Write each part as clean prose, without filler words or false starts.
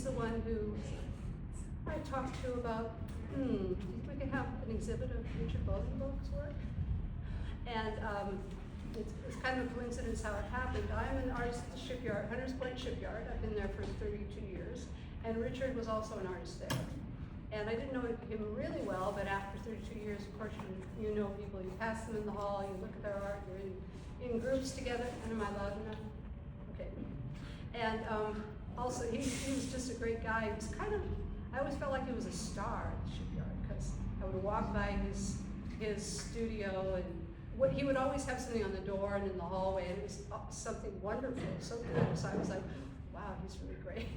the one who I talked to about, do you think we could have an exhibit of Richard Bolingbroke's work? And it's kind of a coincidence how it happened. I'm an artist at the shipyard, Hunters Point Shipyard. I've been there for 32 years. And Richard was also an artist there. And I didn't know him really well, but after 32 years, of course, you know people. You pass them in the hall, you look at their art, you're in groups together. And am I loud enough? Okay. And also, he was just a great guy. He was kind of, I always felt like he was a star at the shipyard, because I would walk by his studio, and he would always have something on the door and in the hallway, and it was something wonderful, so good. So I was like, wow, he's really great.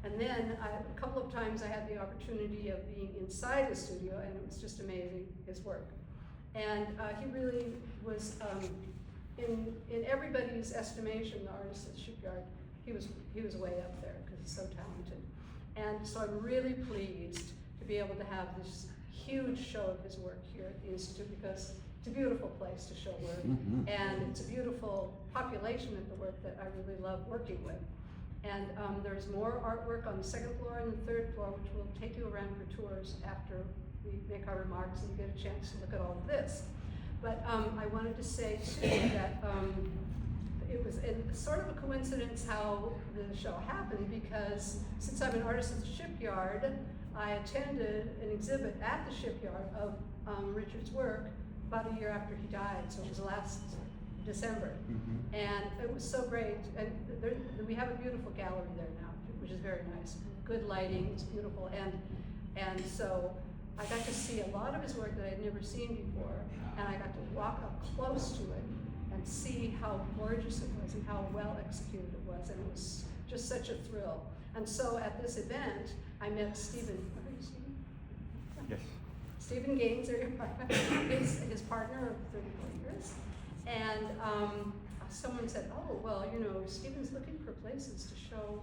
And then a couple of times I had the opportunity of being inside his studio, and it was just amazing, his work. And he really was, in everybody's estimation, the artist at the shipyard, he was way up there because he's so talented. And so I'm really pleased to be able to have this huge show of his work here at the Institute, because it's a beautiful place to show work, and it's a beautiful population of the work that I really love working with. And there's more artwork on the second floor and the third floor, which will take you around for tours after we make our remarks and get a chance to look at all of this. But I wanted to say too that it was sort of a coincidence how the show happened, because since I'm an artist at the shipyard, I attended an exhibit at the shipyard of Richard's work about a year after he died, so it was last December. And it was so great, and we have a beautiful gallery there now, which is very nice. Good lighting, it's beautiful, and so I got to see a lot of his work that I'd never seen before, and I got to walk up close to it and see how gorgeous it was and how well executed it was, and it was just such a thrill. And so at this event, I met Stephen. Yes. Stephen Gaynes, his partner of 34 years. And someone said, oh, well, you know, Stephen's looking for places to show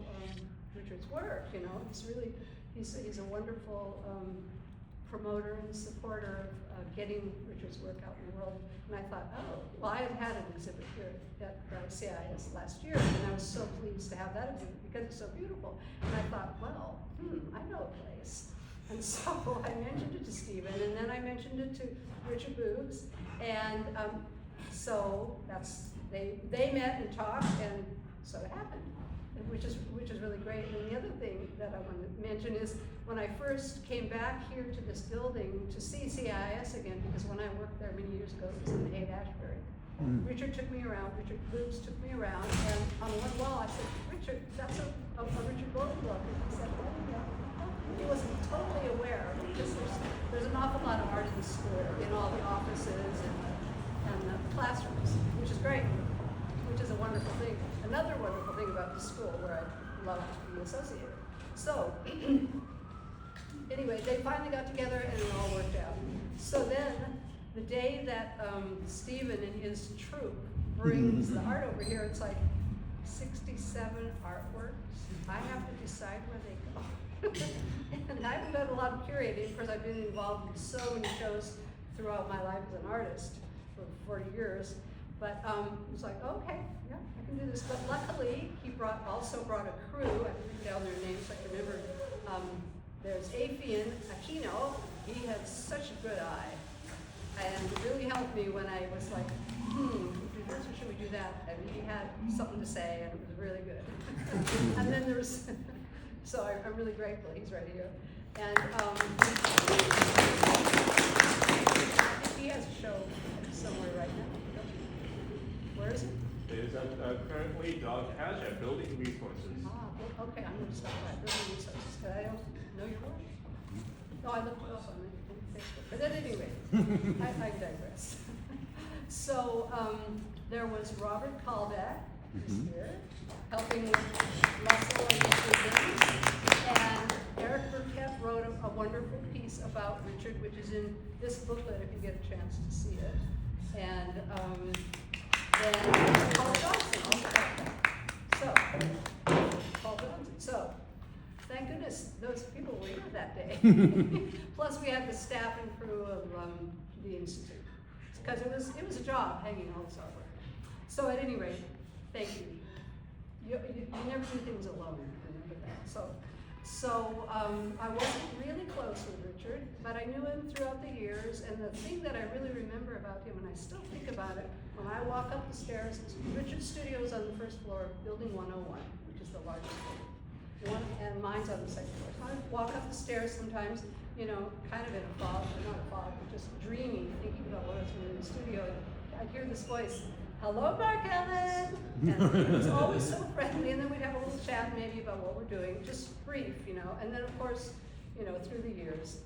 Richard's work, you know. He's a wonderful promoter and supporter of getting Richard's work out in the world. And I thought, oh, well, I had an exhibit here at CIIS last year, and I was so pleased to have that exhibit because it's so beautiful. And I thought, well, I know a place. And so I mentioned it to Stephen, and then I mentioned it to Richard Boog's, and so they met and talked, and so it happened, which is really great. And the other thing that I want to mention is when I first came back here to this building to see CIIS again, because when I worked there many years ago, it was in Haight-Ashbury. Richard took me around, Richard Boog's took me around, and on one wall I said, Richard, that's a Richard Bolingbroke. And he said, oh, yeah. He wasn't totally aware, because there's an awful lot of art in the school, in all the offices and the classrooms, which is great, which is a wonderful thing. Another wonderful thing about the school where I love to be associated. So, anyway, they finally got together and it all worked out. So then, the day that Stephen and his troupe brings the art over here, it's like 67 artworks. I have to decide where they go. And I haven't done a lot of curating, of course I've been involved in so many shows throughout my life as an artist for 40 years, but it was like, okay, yeah, I can do this. But luckily, he also brought a crew. I wrote down their names so I can remember. There's Afian Aquino. He had such a good eye, and it really helped me when I was like, should we do this or should we do that? And he had something to say, and it was really good. And then there's so I'm really grateful he's right here. And I think he has a show somewhere right now. Where is it? It is currently Dog Hatch at Building Resources. Ah, okay, I'm going to stop at Building Resources because I don't know your work. No, I looked it up on Facebook. But at any rate, I digress. So there was Robert Kalbeck, who's here, helping with muscle and decisions. And Eric Burkett wrote a wonderful piece about Richard, which is in this booklet if you get a chance to see it. And then Paul Johnson. So, Paul Johnson. So, thank goodness those people were here that day. Plus, we had the staff and crew of the Institute, because it was a job hanging all this artwork. So, at any rate, thank you. You never do things alone. Remember that. So I wasn't really close with Richard, but I knew him throughout the years. And the thing that I really remember about him, and I still think about it, when I walk up the stairs, Richard's studio is on the first floor, building 101, which is the largest building. And mine's on the second floor. So I walk up the stairs sometimes, you know, kind of in a fog, or not a fog, but just dreaming, thinking about what I was doing in the studio. And I'd hear this voice, "Hello, Marc Ellen!" And he was always so friendly, and then we'd have a little chat maybe about what we're doing, just brief, you know. And then of course, you know, through the years,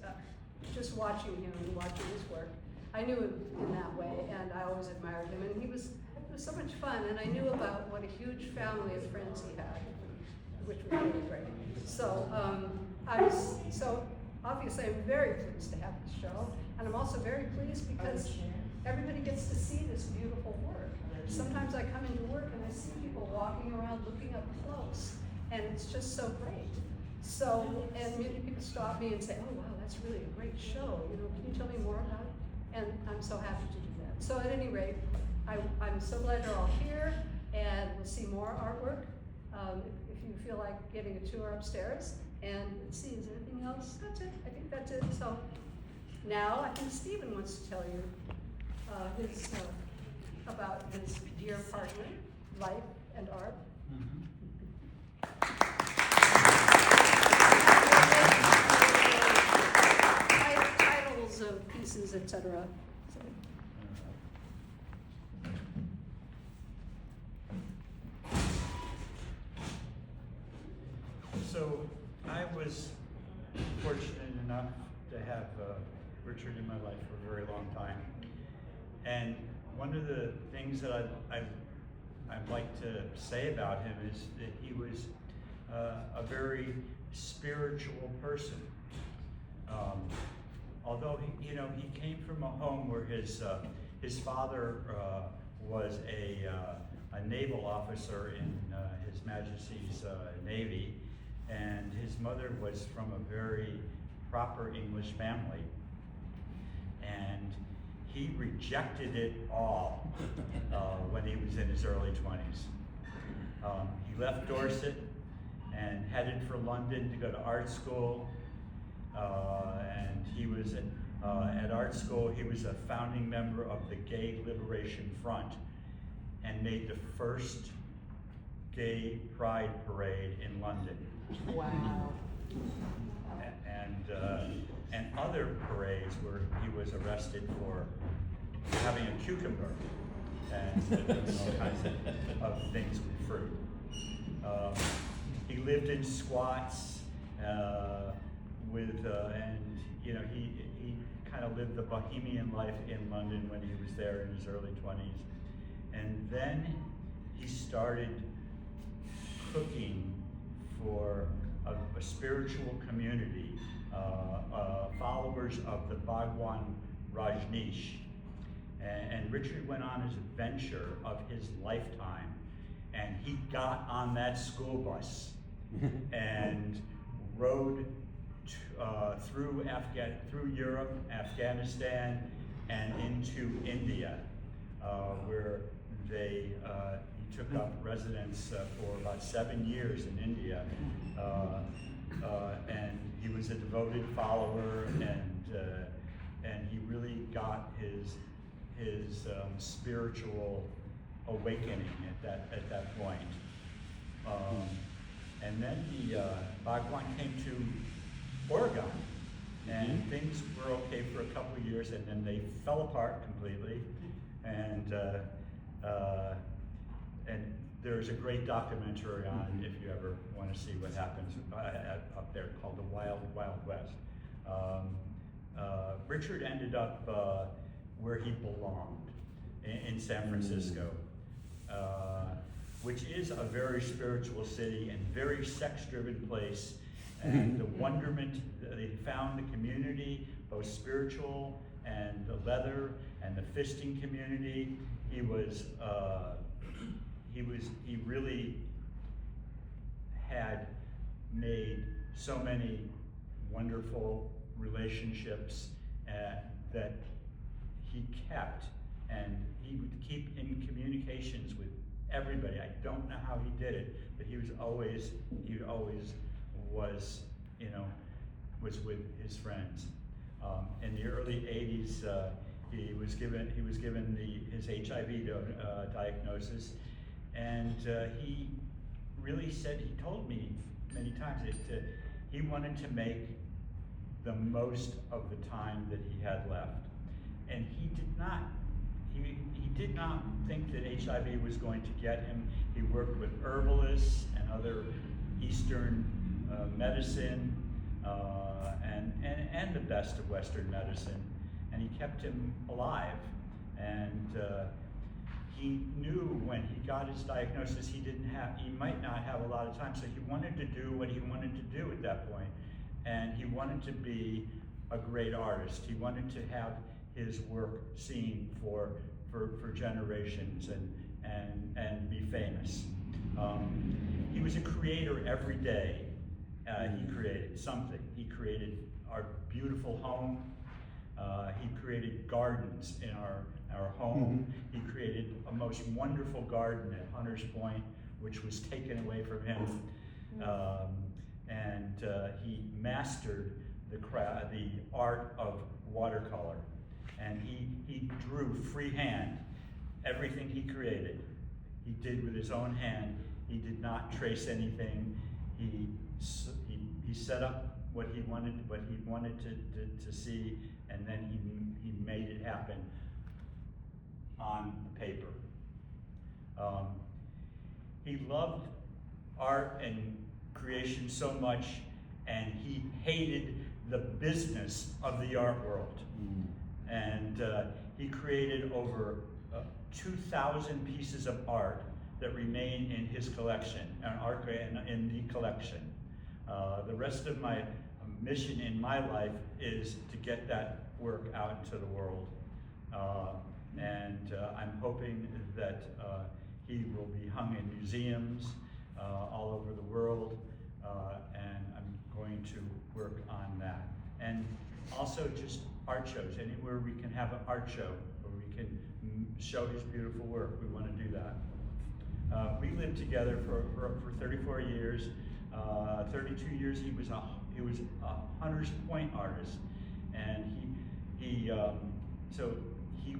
just watching him and watching his work, I knew him in that way, and I always admired him. And it was so much fun, and I knew about what a huge family of friends he had, which was really great. So obviously I'm very pleased to have this show, and I'm also very pleased because everybody gets to see this beautiful work. Sometimes I come into work and I see people walking around looking up close, and it's just so great. So, and many people stop me and say, "Oh wow, that's really a great show, you know, can you tell me more about it?" And I'm so happy to do that. So at any rate, I'm so glad you're all here, and we'll see more artwork. If you feel like getting a tour upstairs. And let's see, is there anything else? That's it, I think that's it. So now I think Stephen wants to tell you about his dear partner, life and art. Titles of pieces, etc. So I was fortunate enough to have Richard in my life for a very long time. And one of the things that I'd like to say about him is that he was a very spiritual person. Although he came from a home where his father was a naval officer in His Majesty's Navy, and his mother was from a very proper English family, and he rejected it all when he was in his early 20s. He left Dorset and headed for London to go to art school, and he was at art school. He was a founding member of the Gay Liberation Front and made the first gay pride parade in London. Wow. And other parades where he was arrested for having a cucumber and all kinds of things with fruit. He lived in squats he kind of lived the bohemian life in London when he was there in his early 20s. And then he started cooking for a spiritual community, followers of the Bhagwan Rajneesh. And Richard went on his adventure of his lifetime, and he got on that school bus and rode through Europe, Afghanistan, and into India, where he took up residence for about 7 years in India, and he was a devoted follower, and he really got his spiritual awakening at that point. And then the Bhagwan came to Oregon, and things were okay for a couple of years, and then they fell apart completely. And there's a great documentary on it if you ever want to see what happens up there, called The Wild Wild West. Richard ended up where he belonged, in San Francisco, which is a very spiritual city and very sex-driven place. And the wonderment that they found the community, both spiritual and the leather and the fisting community. He really had made so many wonderful relationships that he kept, and he would keep in communications with everybody. I don't know how he did it, but he always was was with his friends. In the early '80s, he was given his HIV diagnosis, and he really said, he told me many times that he wanted to make the most of the time that he had left, and he did not think that HIV was going to get him. He worked with herbalists and other Eastern medicine, and the best of Western medicine, and he kept him alive. And he knew when he got his diagnosis, he might not have a lot of time, so he wanted to do what he wanted to do at that point, and he wanted to be a great artist. He wanted to have his work seen for generations and be famous. He was a creator every day. He created something. He created our beautiful home. He created gardens in our home. Mm-hmm. He created a most wonderful garden at Hunters Point, which was taken away from him. He mastered the art of watercolor. And he drew freehand. Everything he created, he did with his own hand. He did not trace anything. He set up what he wanted to see, and then he made it happen on paper. He loved art and creation so much, and he hated the business of the art world. And he created over 2,000 pieces of art that remain in his collection, in the collection. The rest of my mission in my life is to get that work out into the world. I'm hoping that he will be hung in museums all over the world, and I'm going to work on that. And also just art shows, anywhere we can have an art show where we can show his beautiful work, we want to do that. We lived together for 34 years. 32 years he was a Hunters Point artist, and he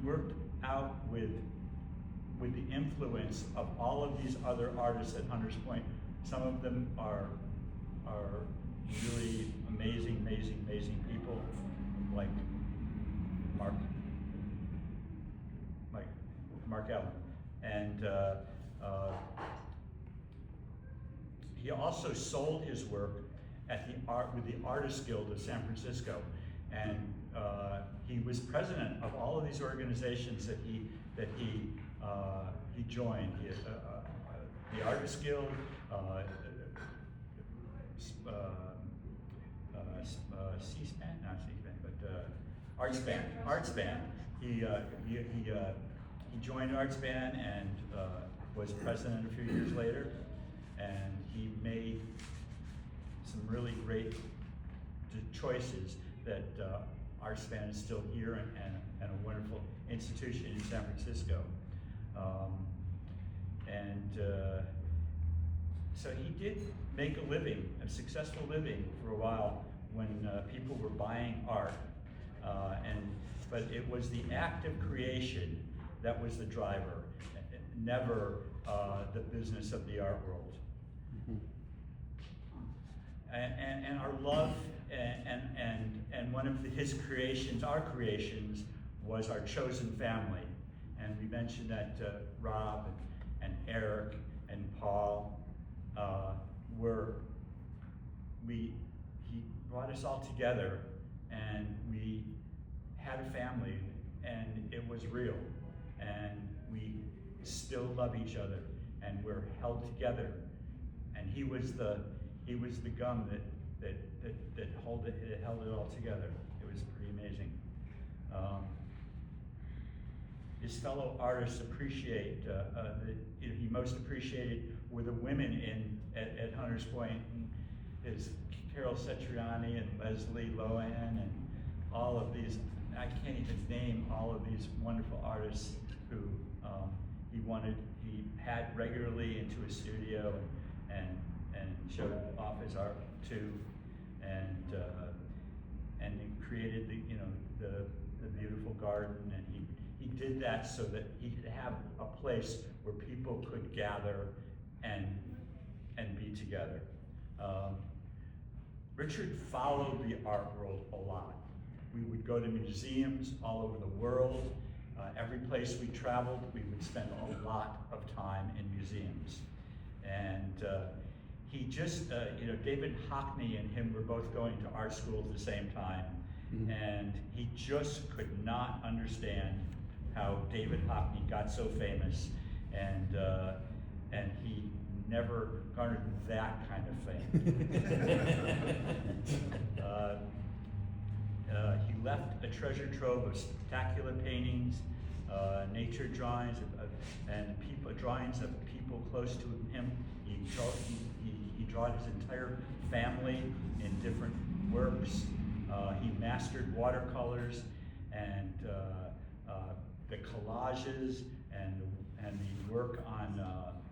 worked out with the influence of all of these other artists at Hunters Point. Some of them are really amazing people, like Marc Ellen, and he also sold his work with the Artists Guild of San Francisco, and he was president of all of these organizations that he joined. The Artists Guild, C-SPAN, not C-SPAN, but ArtsBan. He joined ArtsBan and was president a few years later, and he made some really great choices that ArtsBan is still here and a wonderful institution in San Francisco. So he did make a living, a successful living for a while when people were buying art. But it was the act of creation that was the driver, never the business of the art world. And our love and one of his creations, our creations, was our chosen family. And we mentioned that Rob and Eric and Paul he brought us all together, and we had a family, and it was real, and we still love each other, and we're held together. And he was the gum that held it all together. It was pretty amazing. His fellow artists appreciate, he most appreciated were the women at Hunters Point. His Carol Cetriani and Leslie Lohan and all of these, I can't even name all of these wonderful artists who he had regularly into his studio and showed off his art to. and he created the beautiful garden, and he did that so that he could have a place where people could gather and be together. Richard followed the art world a lot. We would go to museums all over the world. Every place we traveled, we would spend a lot of time in museums. And he just, David Hockney and him were both going to art school at the same time. Mm-hmm. And he just could not understand how David Hockney got so famous, and he never garnered that kind of fame. He left a treasure trove of spectacular paintings, nature drawings, and drawings of people close to him. He drew his entire family in different works. He mastered watercolors and the collages and the work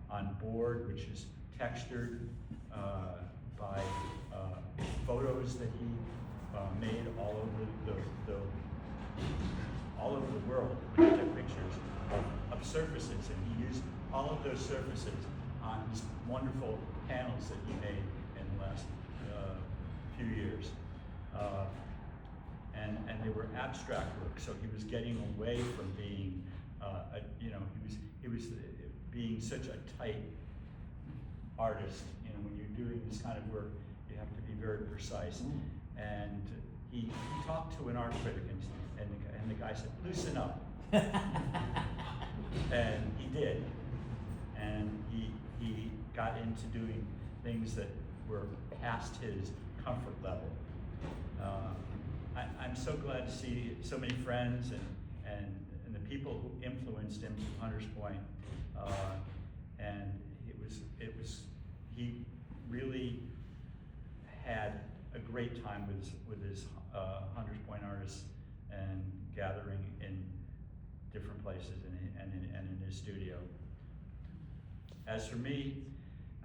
on board, which is textured by photos that he made all over the world. We took pictures of surfaces, and he used all of those surfaces on his wonderful panels that he made in the last few years. And they were abstract work, so he was getting away from being, he was being such a tight artist. When you're doing this kind of work, you have to be very precise. And he talked to an art critic, and the guy said, "Loosen up." And he did. And he got into doing things that were past his comfort level. I'm so glad to see so many friends and the people who influenced him to Hunters Point. And he really had a great time with his Hunters Point artists and gathering in different places and in his studio. As for me,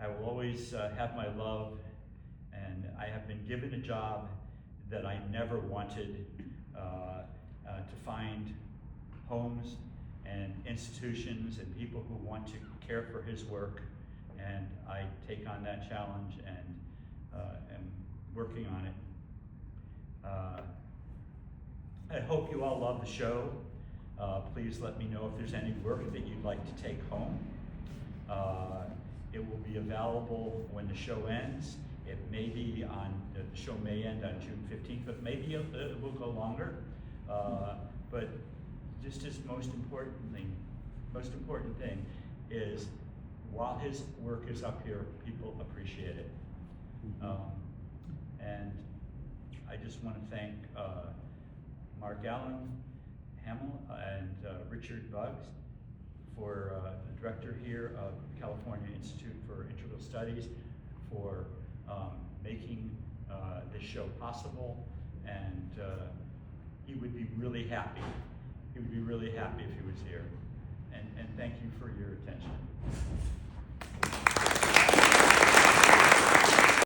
I will always have my love, and I have been given a job that I never wanted, to find homes and institutions and people who want to care for his work, and I take on that challenge and am working on it. I hope you all love the show. Please let me know if there's any work that you'd like to take home. It will be available when the show ends. It may be the show may end on June 15th, but maybe it will go longer. But just his most important thing is, while his work is up here, people appreciate it. And I just want to thank Marc Ellen Hamel and Richard Buggs, for the director here of California Institute for Integral Studies, for making this show possible, and he would be really happy. He would be really happy if he was here. And thank you for your attention.